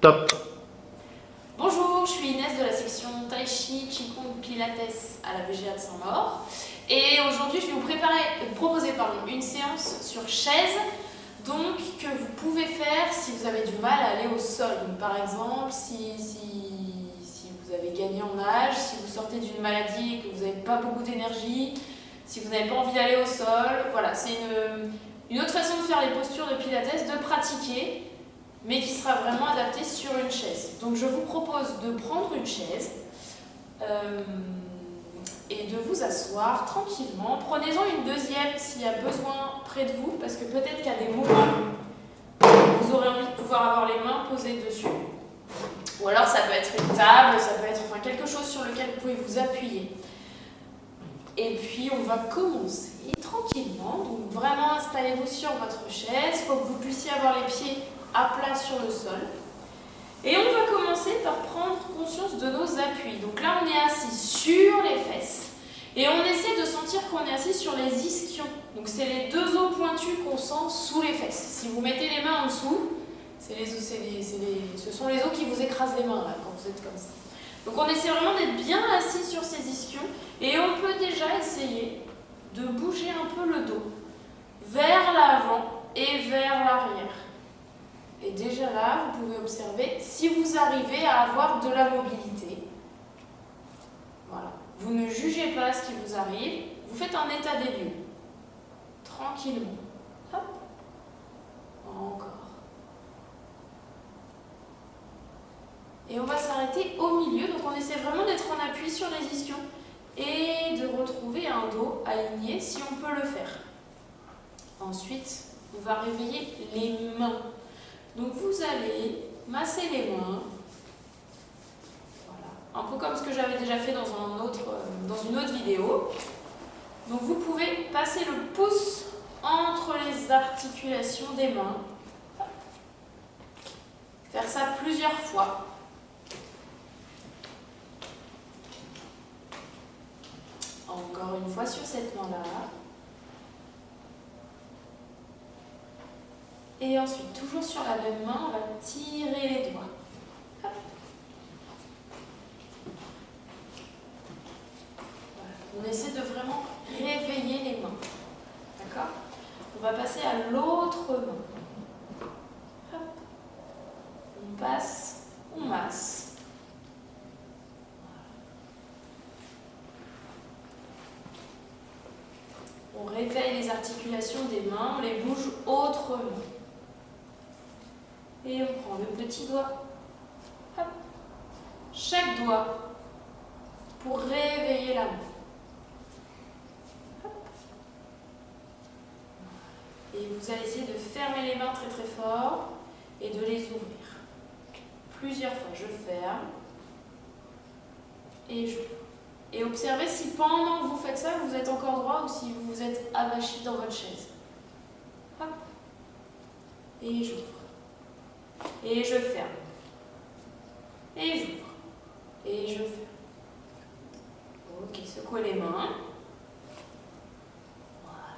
Top. Bonjour, je suis Inès de la section Tai Chi, Qigong, Pilates à la VGA de Saint-Maur. Et aujourd'hui, je vais vous proposer une séance sur chaise, donc que vous pouvez faire si vous avez du mal à aller au sol. Donc, par exemple, si vous avez gagné en âge, si vous sortez d'une maladie et que vous n'avez pas beaucoup d'énergie, si vous n'avez pas envie d'aller au sol. Voilà, c'est une autre façon de faire les postures de Pilates, de pratiquer, mais qui sera vraiment adaptée sur une chaise. Donc je vous propose de prendre une chaise et de vous asseoir tranquillement. Prenez-en une deuxième s'il y a besoin près de vous, parce que peut-être qu'il y a des moments où vous aurez envie de pouvoir avoir les mains posées dessus. Ou alors ça peut être une table, ça peut être quelque chose sur lequel vous pouvez vous appuyer. Et puis on va commencer tranquillement. Donc vraiment installez-vous sur votre chaise. Il faut que vous puissiez avoir les pieds à plat sur le sol. Et on va commencer par prendre conscience de nos appuis. Donc là, on est assis sur les fesses. Et on essaie de sentir qu'on est assis sur les ischions. Donc c'est les deux os pointus qu'on sent sous les fesses. Si vous mettez les mains en dessous, ce sont les os qui vous écrasent les mains là, quand vous êtes comme ça. Donc on essaie vraiment d'être bien assis sur ces ischions. Et on peut déjà essayer de bouger un peu le dos vers l'avant et vers l'arrière. Et déjà là, vous pouvez observer si vous arrivez à avoir de la mobilité. Voilà. Vous ne jugez pas ce qui vous arrive. Vous faites un état des lieux. Tranquillement. Hop. Encore. Et on va s'arrêter au milieu. Donc on essaie vraiment d'être en appui sur les ischions et de retrouver un dos aligné si on peut le faire. Ensuite, on va réveiller les mains. Donc vous allez masser les mains, voilà, un peu comme ce que j'avais déjà fait dans une autre vidéo. Donc vous pouvez passer le pouce entre les articulations des mains, faire ça plusieurs fois. Encore une fois sur cette main-là. Et ensuite, toujours sur la même main, on va tirer les doigts. Hop. Voilà. On essaie de vraiment réveiller les mains. D'accord ? On va passer à l'autre main. Hop. On passe, on masse. Voilà. On réveille les articulations des mains, on les bouge autrement. Et on prend le petit doigt. Hop. Chaque doigt pour réveiller la main. Hop. Et vous allez essayer de fermer les mains très très fort et de les ouvrir. Plusieurs fois, je ferme et j'ouvre. Et observez si pendant que vous faites ça, vous êtes encore droit ou si vous vous êtes avachi dans votre chaise. Hop. Et j'ouvre. Et je ferme. Et j'ouvre. Et je ferme. Ok, secouez les mains. Voilà.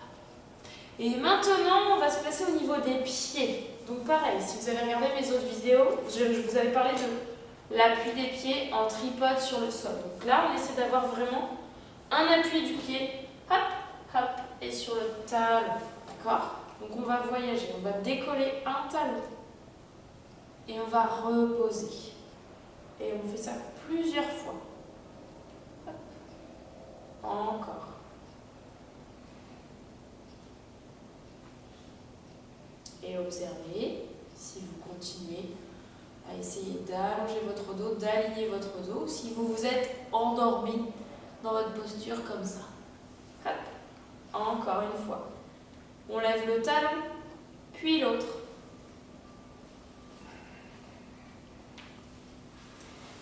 Et maintenant, on va se placer au niveau des pieds. Donc pareil, si vous avez regardé mes autres vidéos, je vous avais parlé de l'appui des pieds en tripode sur le sol. Donc là, on essaie d'avoir vraiment un appui du pied. Hop, hop, et sur le talon. D'accord ? Donc on va voyager. On va décoller un talon. Et on va reposer. Et on fait ça plusieurs fois. Hop. Encore. Et observez si vous continuez à essayer d'allonger votre dos, d'aligner votre dos, si vous vous êtes endormi dans votre posture comme ça. Hop. Encore une fois. On lève le talon, puis l'autre.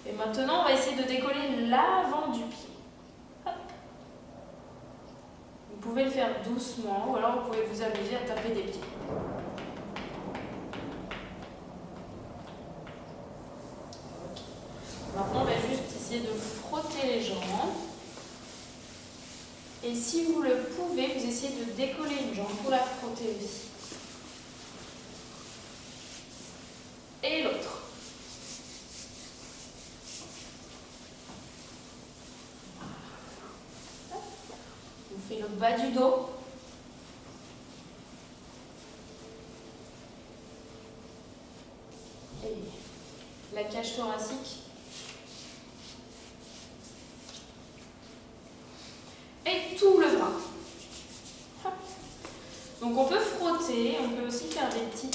Et maintenant, on va essayer de décoller l'avant du pied. Hop. Vous pouvez le faire doucement, ou alors vous pouvez vous amuser à taper des pieds. Okay. Maintenant, on va juste essayer de frotter les jambes. Et si vous le pouvez, vous essayez de décoller une jambe pour la frotter aussi. Et l'autre. bas du dos. Et la cage thoracique. Et tout le bras. Hop. Donc on peut frotter, on peut aussi faire des petits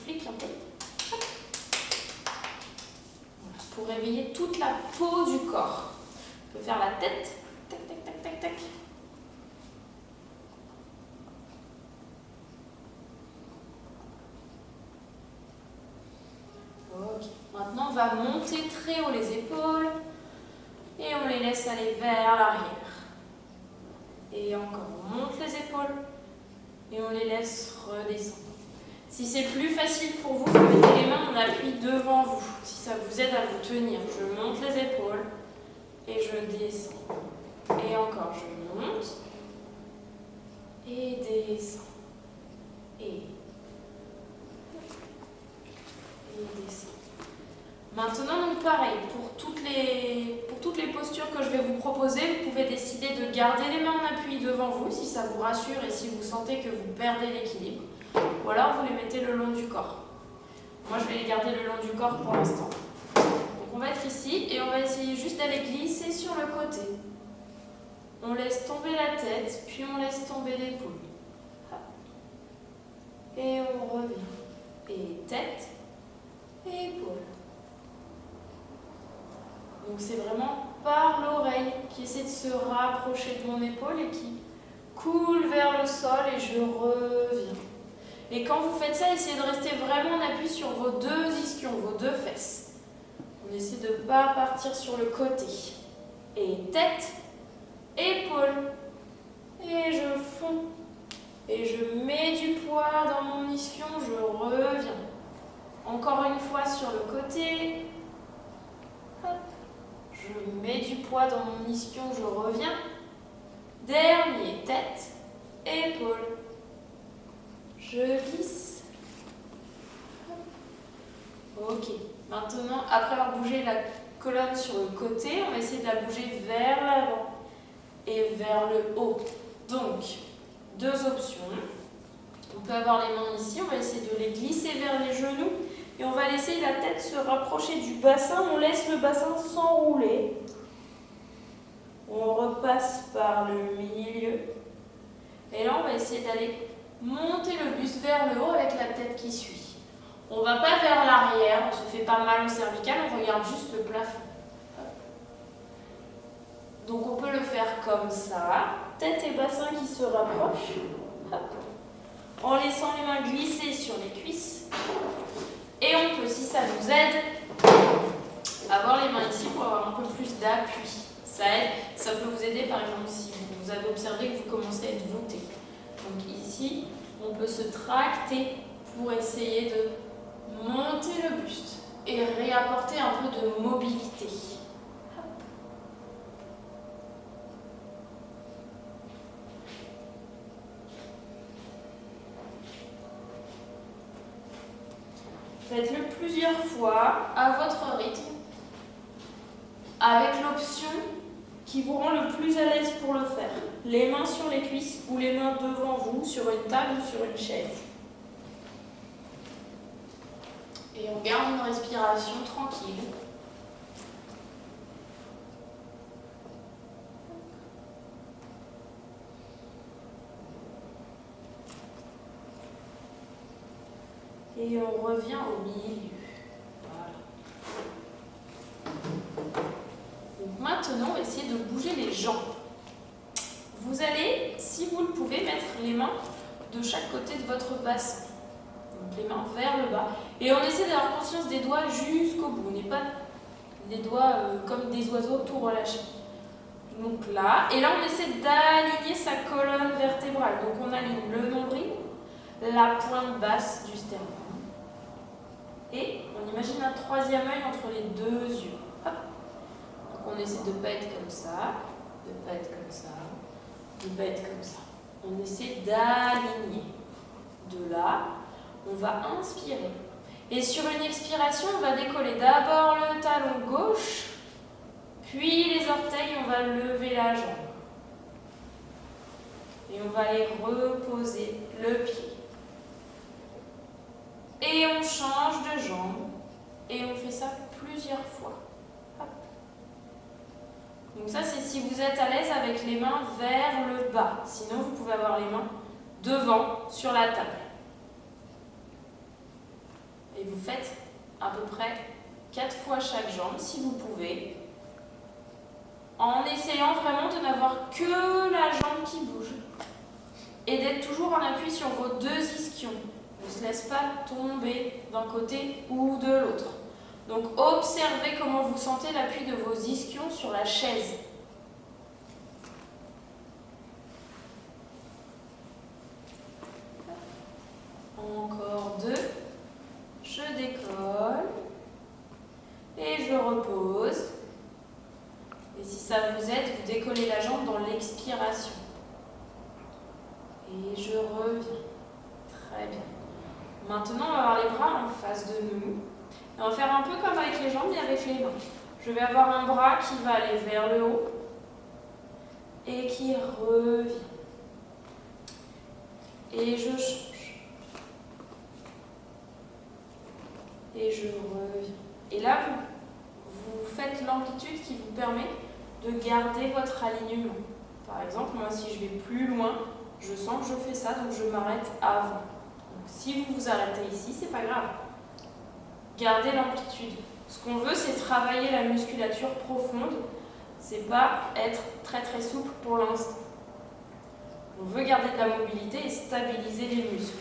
flics un peu. Hop. Voilà, pour réveiller toute la peau du corps. On peut faire la tête. Tac, tac, tac, tac, tac. Ok. Maintenant, on va monter très haut les épaules et on les laisse aller vers l'arrière. Et encore, on monte les épaules et on les laisse redescendre. Si c'est plus facile pour vous, vous mettez les mains en appui devant vous. Si ça vous aide à vous tenir, je monte les épaules et je descends. Et encore, je monte et descends. Et descends. Maintenant, donc pareil, pour toutes les postures que je vais vous proposer, vous pouvez décider de garder les mains en appui devant vous si ça vous rassure et si vous sentez que vous perdez l'équilibre. Ou alors vous les mettez le long du corps. Moi, je vais les garder le long du corps pour l'instant. Donc on va être ici et on va essayer juste d'aller glisser sur le côté. On laisse tomber la tête, puis on laisse tomber l'épaule. Et on revient. Et tête, et épaule. Donc c'est vraiment par l'oreille qui essaie de se rapprocher de mon épaule et qui coule vers le sol et je reviens. Et quand vous faites ça, essayez de rester vraiment en appui sur vos deux ischions, vos deux fesses. On essaie de ne pas partir sur le côté. Et tête, épaule. Et je fonds. Et je mets du poids dans mon ischion, je reviens. Encore une fois sur le côté. Hop. Je mets du poids dans mon ischion, je reviens. Dernier, tête, épaule. Je glisse. Ok. Maintenant, après avoir bougé la colonne sur le côté, on va essayer de la bouger vers l'avant et vers le haut. Donc, deux options. On peut avoir les mains ici, on va essayer de les glisser vers les genoux et on va laisser la tête se rapprocher du bassin. On laisse le bassin s'enrouler. On repasse par le milieu. Et là, on va essayer d'aller monter le buste vers le haut avec la tête qui suit. On ne va pas vers l'arrière, on ne se fait pas mal au cervical, on regarde juste le plafond. Donc on peut le faire comme ça, tête et bassin qui se rapprochent. Hop. En laissant les mains glisser sur les cuisses. Et on peut, si ça nous aide, avoir les mains ici pour avoir un peu plus d'appui. Ça aide, ça peut vous aider par exemple si vous avez observé que vous commencez à être voûté. Donc ici, on peut se tracter pour essayer de monter le buste et réapporter un peu de mobilité. Faites-le plusieurs fois à votre rythme, avec l'option qui vous rend le plus à l'aise pour le faire. Les mains sur les cuisses ou les mains devant vous, sur une table ou sur une chaise. Et on garde une respiration tranquille. Et on revient au milieu. Voilà. Donc maintenant, on va essayer de bouger les jambes. Vous allez, si vous le pouvez, mettre les mains de chaque côté de votre bassin. Donc les mains vers le bas. Et on essaie d'avoir conscience des doigts jusqu'au bout. On n'est pas des doigts comme des oiseaux tout relâchés. Donc là, et là on essaie d'aligner sa colonne vertébrale. Donc on aligne le nombril, la pointe basse du sternum. Et on imagine un troisième œil entre les deux yeux. Hop. Donc on essaie de ne pas être comme ça, de ne pas être comme ça, de ne pas être comme ça. On essaie d'aligner. De là, on va inspirer. Et sur une expiration, on va décoller d'abord le talon gauche, Puis les orteils, on va lever la jambe. Et on va aller reposer le pied. Et on change de jambe. Et on fait ça plusieurs fois. Hop. Donc ça, c'est si vous êtes à l'aise avec les mains vers le bas. Sinon, vous pouvez avoir les mains devant, sur la table. Et vous faites à peu près 4 fois chaque jambe, si vous pouvez. En essayant vraiment de n'avoir que la jambe qui bouge. Et d'être toujours en appui sur vos deux ischions. Ne se laisse pas tomber d'un côté ou de l'autre. Donc observez comment vous sentez l'appui de vos ischions sur la chaise. Encore 2. Je décolle. Et je repose. Et si ça vous aide, vous décollez la jambe dans l'expiration. Et je reviens. Très bien. Maintenant, on va avoir les bras en face de nous. Et on va faire un peu comme avec les jambes, mais avec les mains. Je vais avoir un bras qui va aller vers le haut et qui revient. Et je change. Et je reviens. Et là, vous faites l'amplitude qui vous permet de garder votre alignement. Par exemple, moi, si je vais plus loin, je sens que je fais ça, donc je m'arrête avant. Donc, si vous vous arrêtez ici, c'est pas grave. Gardez l'amplitude. Ce qu'on veut, c'est travailler la musculature profonde. C'est pas être très très souple pour l'instant. On veut garder de la mobilité et stabiliser les muscles.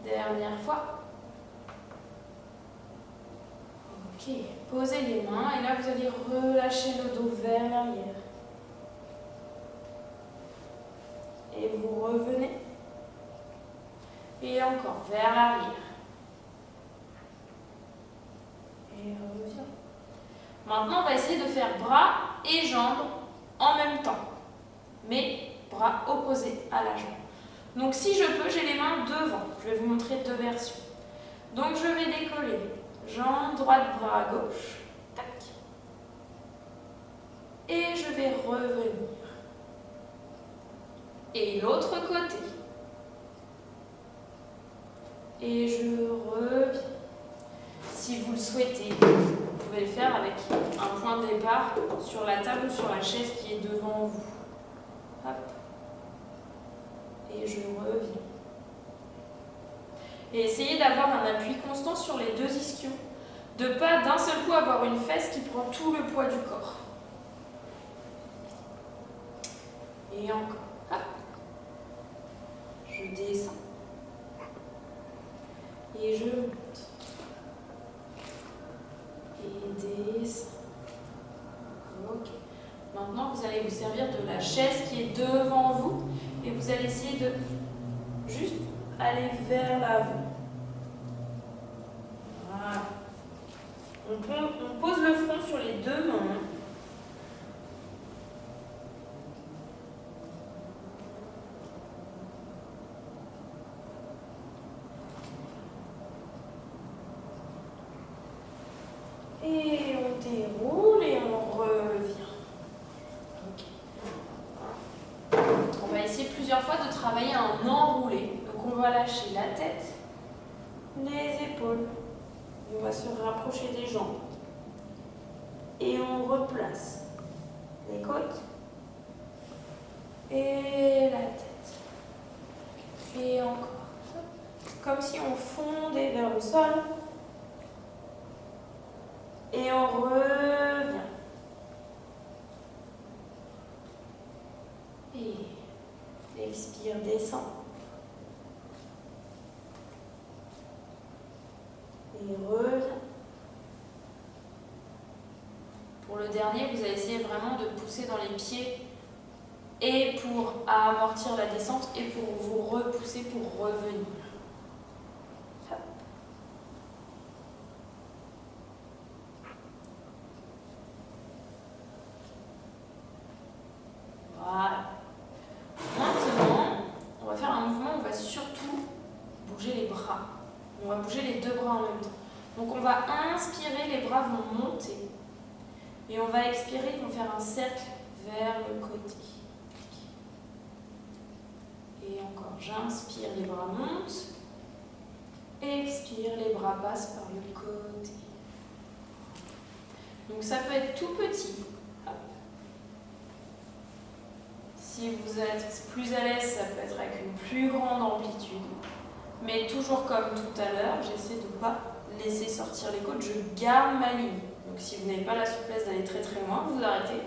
Okay. Dernière fois. Ok, posez les mains et là vous allez relâcher le dos vers l'arrière. Et vous revenez. Et encore vers l'arrière. Et revient. Maintenant, on va essayer de faire bras et jambes en même temps. Mais bras opposés à la jambe. Donc si je peux, j'ai les mains devant. Je vais vous montrer deux versions. Donc je vais décoller. Jambe droite, bras à gauche. Tac. Et je vais revenir. Et l'autre côté. Et je reviens. Si vous le souhaitez, vous pouvez le faire avec un point de départ sur la table ou sur la chaise qui est devant vous. Hop. Et je reviens. Et essayez d'avoir un appui constant sur les deux ischions. De ne pas d'un seul coup avoir une fesse qui prend tout le poids du corps. Et encore. Hop. Je descends. Et je monte. Et descends. Ok. Maintenant, vous allez vous servir de la chaise qui est devant vous. Et vous allez essayer de juste aller vers l'avant. Voilà. On pose le front sur les deux mains. Et on déroule et on revient. Okay. On va essayer plusieurs fois de travailler un enroulé. Donc on va lâcher la tête, les épaules. Et on va se rapprocher des jambes. Et on replace les côtes et la tête. Et encore. Comme si on fondait vers le sol. Et on revient. Et expire, descend. Et revient. Pour le dernier, vous allez essayer vraiment de pousser dans les pieds et pour amortir la descente et pour vous repousser pour revenir. Hop. Voilà. Maintenant, on va faire un mouvement où on va surtout bouger les bras. deux bras en même temps. Donc on va inspirer, les bras vont monter. Et on va expirer, ils vont faire un cercle vers le côté. Et encore, j'inspire, les bras montent. Expire, les bras passent par le côté. Donc ça peut être tout petit. Hop. Si vous êtes plus à l'aise, ça peut être avec une plus grande amplitude. Mais toujours comme tout à l'heure, j'essaie de ne pas laisser sortir les côtes, je garde ma ligne. Donc si vous n'avez pas la souplesse d'aller très très loin, vous arrêtez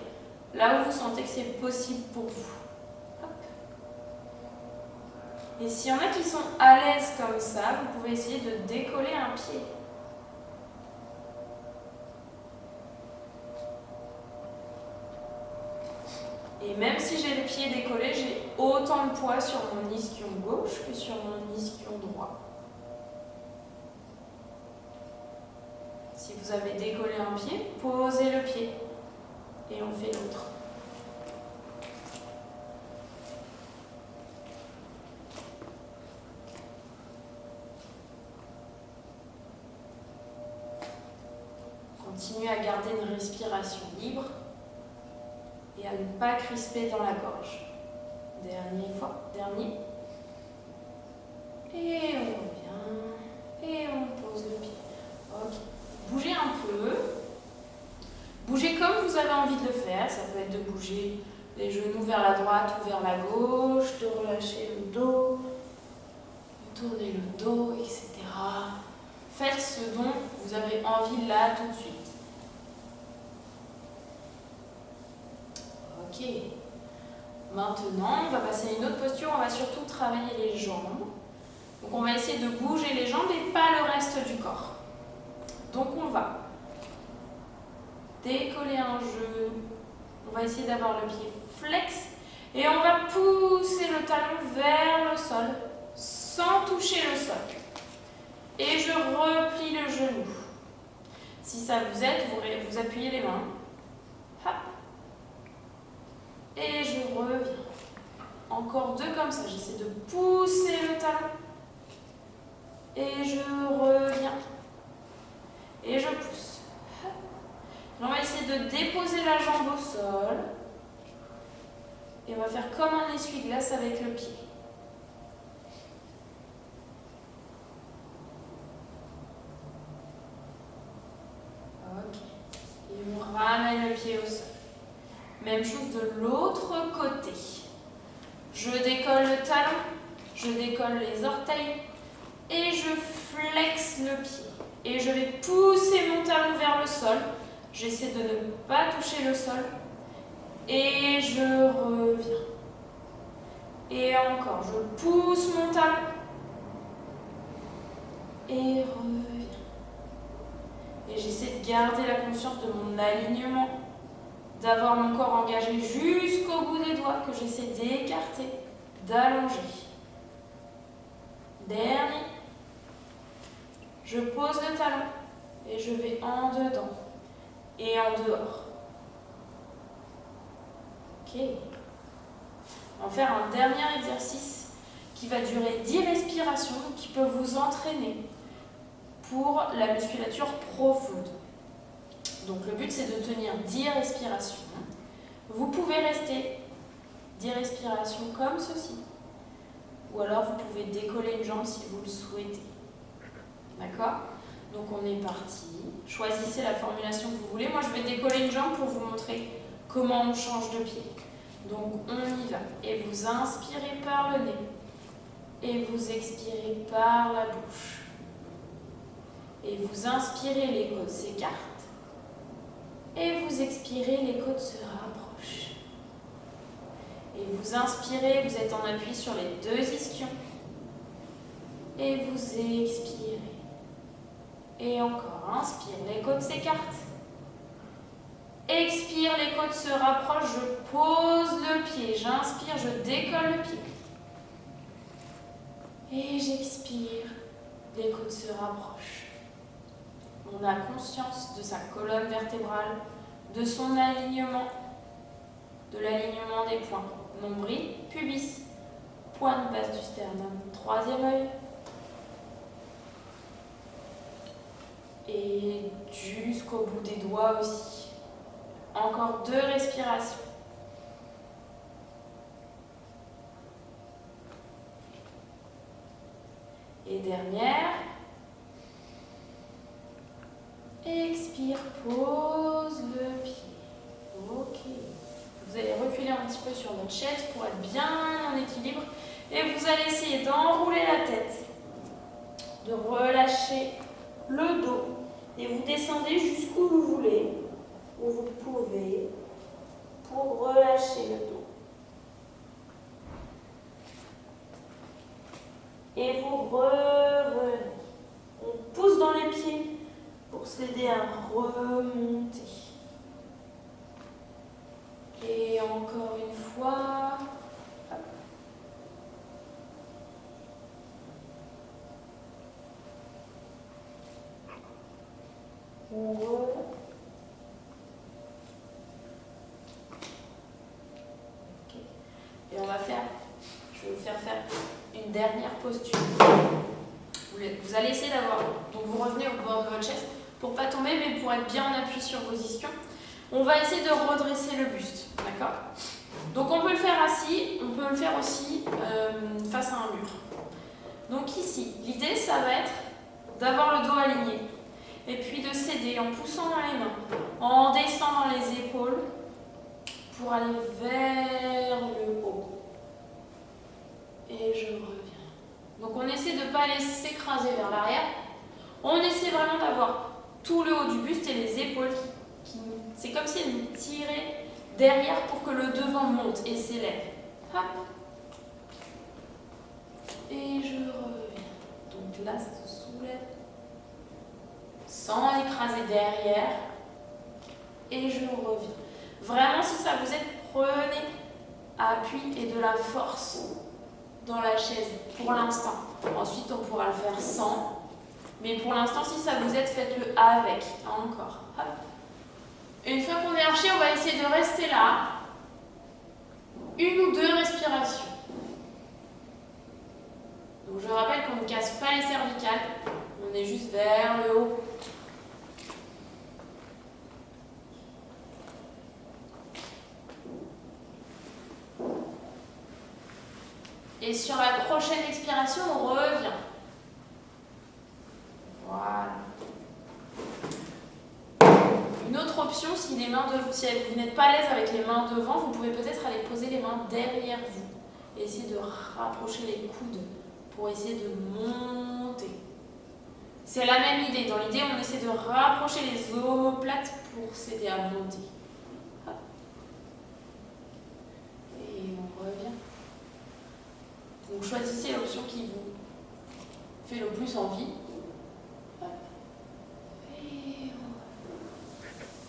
là où vous sentez que c'est possible pour vous. Hop. Et s'il y en a qui sont à l'aise comme ça, vous pouvez essayer de décoller un pied. Et même si j'ai le pied décollé, j'ai autant de poids sur mon ischion gauche que sur mon ischion droit. Si vous avez décollé un pied, posez le pied et on fait l'autre. Continuez à garder une respiration libre et à ne pas crisper dans la gorge. Dernière fois, dernier. Et on revient et on pose le pied. Ok. Bougez un peu. Bougez comme vous avez envie de le faire. Ça peut être de bouger les genoux vers la droite ou vers la gauche, de relâcher le dos, de tourner le dos, etc. Faites ce dont vous avez envie là tout de suite. Ok. Maintenant, on va passer à une autre posture. On va surtout travailler les jambes. Donc on va essayer de bouger les jambes et pas le reste du corps. Donc on va décoller un genou. On va essayer d'avoir le pied flex. Et on va pousser le talon vers le sol sans toucher le sol. Et je replie le genou. Si ça vous aide, vous appuyez les mains. Hop. Et je reviens. Encore deux comme ça. J'essaie de pousser le talon. Et je reviens. Et je pousse. On va essayer de déposer la jambe au sol. Et on va faire comme un essuie-glace avec le pied. Ok. Et on ramène le pied au sol. Même chose de l'autre côté. Je décolle le talon, je décolle les orteils et je flexe le pied. Et je vais pousser mon talon vers le sol. J'essaie de ne pas toucher le sol. Et je reviens. Et encore, je pousse mon talon. Et reviens. Et j'essaie de garder la conscience de mon alignement. D'avoir mon corps engagé jusqu'au bout des doigts que j'essaie d'écarter, d'allonger. Dernier. Je pose le talon et je vais en dedans et en dehors. Ok. On va faire un dernier exercice qui va durer 10 respirations, qui peut vous entraîner pour la musculature profonde. Donc le but c'est de tenir 10 respirations. Vous pouvez rester 10 respirations comme ceci. Ou alors vous pouvez décoller une jambe si vous le souhaitez. D'accord? Donc on est parti. Choisissez la formulation que vous voulez. Moi je vais décoller une jambe pour vous montrer comment on change de pied. Donc on y va. Et vous inspirez par le nez. Et vous expirez par la bouche. Et vous inspirez, les côtes s'écartent. Et vous expirez, les côtes se rapprochent. Et vous inspirez, vous êtes en appui sur les deux ischions. Et vous expirez. Et encore, inspire, les côtes s'écartent. Expire, les côtes se rapprochent, je pose le pied. J'inspire, je décolle le pied. Et j'expire, les côtes se rapprochent. On a conscience de sa colonne vertébrale, de son alignement, de l'alignement des points. Nombril, pubis, pointe basse du sternum, troisième œil. Et jusqu'au bout des doigts aussi. Encore 2 respirations. Et dernière. Expire, pose le pied. Ok. Vous allez reculer un petit peu sur votre chaise pour être bien en équilibre. Et vous allez essayer d'enrouler la tête, de relâcher le dos. Et vous descendez jusqu'où vous voulez, où vous pouvez, pour relâcher le dos. Et vous revenez. On pousse dans les pieds pour s'aider à remonter. Et encore une fois. On roule. Okay. Et on va faire, je vais vous faire une dernière posture. Vous allez essayer d'avoir, donc vous revenez au bord de votre chaise pour ne pas tomber, mais pour être bien en appui sur vos ischions. On va essayer de redresser le buste, d'accord? Donc on peut le faire assis, on peut le faire aussi face à un mur. Donc ici, l'idée ça va être d'avoir le dos aligné. Et puis de s'aider en poussant dans les mains, en descendant les épaules pour aller vers le haut. Et je reviens. Donc on essaie de ne pas aller s'écraser vers l'arrière. On essaie vraiment d'avoir tout le haut du buste et les épaules c'est comme si elles tiraient derrière pour que le devant monte et s'élève. Hop. Et je reviens. Donc là, ça se soulève. Sans écraser derrière. Et je reviens. Vraiment, si ça vous aide, prenez appui et de la force dans la chaise pour l'instant. Ensuite, on pourra le faire sans. Mais pour l'instant, si ça vous aide, faites-le avec. Encore. Hop. Une fois qu'on est arché, on va essayer de rester là. 1 ou 2 respirations. Donc je rappelle qu'on ne casse pas les cervicales. On est juste vers le haut. Et sur la prochaine expiration, on revient. Voilà. Une autre option, si vous n'êtes pas à l'aise avec les mains devant, vous pouvez peut-être aller poser les mains derrière vous. Et essayer de rapprocher les coudes pour essayer de monter. C'est la même idée. Dans l'idée, on essaie de rapprocher les omoplates pour s'aider à monter. Hop. Et on revient. Donc choisissez l'option qui vous fait le plus envie. Hop. Et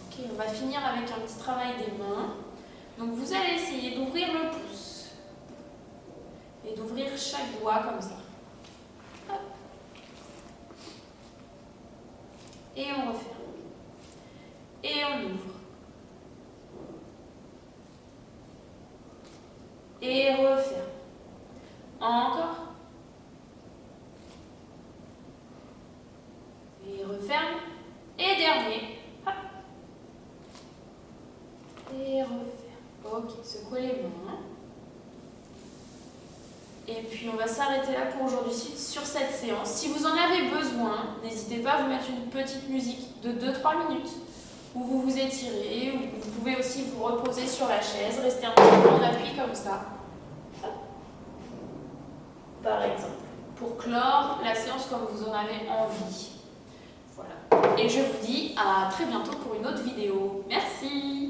ok, on va finir avec un petit travail des mains. Donc vous allez essayer d'ouvrir le pouce et d'ouvrir chaque doigt comme ça. Hop. Et on referme. Et on ouvre. Et referme. Encore. Et referme. Et dernier. Hop. Et referme. Ok, secouez les mains. Et puis on va s'arrêter là pour aujourd'hui sur cette séance. Si vous en avez besoin, n'hésitez pas à vous mettre une petite musique de 2-3 minutes où vous vous étirez, ou vous pouvez aussi vous reposer sur la chaise, rester un petit peu en appui comme ça. Par exemple, pour clore la séance comme vous en avez envie. Voilà. Et je vous dis à très bientôt pour une autre vidéo. Merci!